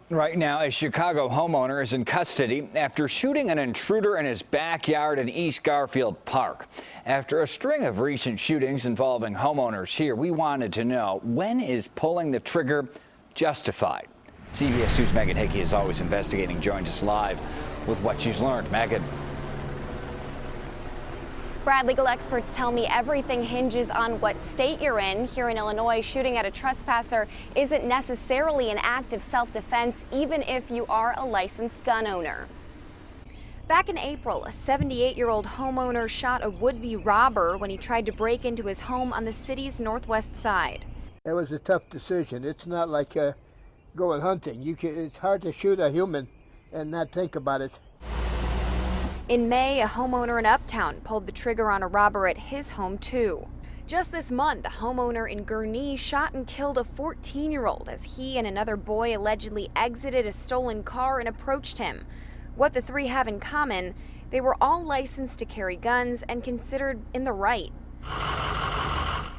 Right now, a Chicago homeowner is in custody after shooting an intruder in his backyard in East Garfield Park. After a string of recent shootings involving homeowners here, we wanted to know, when is pulling the trigger justified? CBS 2's Megan Hickey is always investigating, joins us live with what she's learned. Megan. Brad, legal experts tell me everything hinges on what state you're in. Here in Illinois, shooting at a trespasser isn't necessarily an act of self-defense, even if you are a licensed gun owner. Back in April, a 78-year-old homeowner shot a would-be robber when he tried to break into his home on the city's northwest side. It was a tough decision. It's not like going hunting. It's hard to shoot a human and not think about it. In May, a homeowner in Uptown pulled the trigger on a robber at his home, too. Just this month, a homeowner in Gurnee shot and killed a 14-year-old as he and another boy allegedly exited a stolen car and approached him. What the three have in common, they were all licensed to carry guns and considered in the right.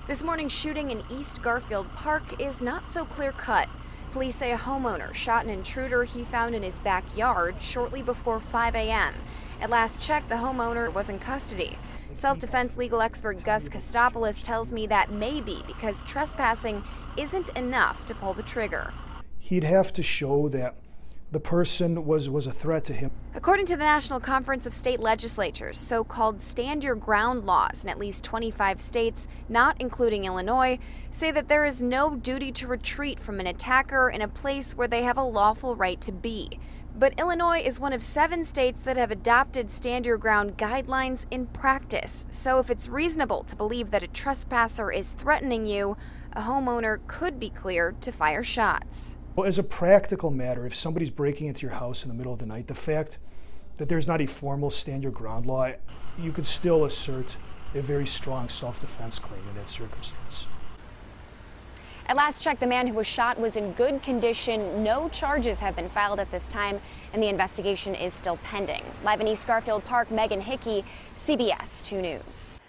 This morning's shooting in East Garfield Park is not so clear-cut. Police say a homeowner shot an intruder he found in his backyard shortly before 5 a.m. At last check, the homeowner was in custody. Self-defense legal expert Gus Kostopoulos tells me that may be because trespassing isn't enough to pull the trigger. He'd have to show that the person was a threat to him. According to the National Conference of State Legislatures, so-called stand your ground laws in at least 25 states, not including Illinois, say that there is no duty to retreat from an attacker in a place where they have a lawful right to be. But Illinois is one of 7 states that have adopted stand your ground guidelines in practice. So if it's reasonable to believe that a trespasser is threatening you, a homeowner could be cleared to fire shots. Well, as a practical matter, if somebody's breaking into your house in the middle of the night, the fact that there's not a formal stand your ground law, you could still assert a very strong self-defense claim in that circumstance. At last check, the man who was shot was in good condition. No charges have been filed at this time, and the investigation is still pending. Live in East Garfield Park, Megan Hickey, CBS 2 News.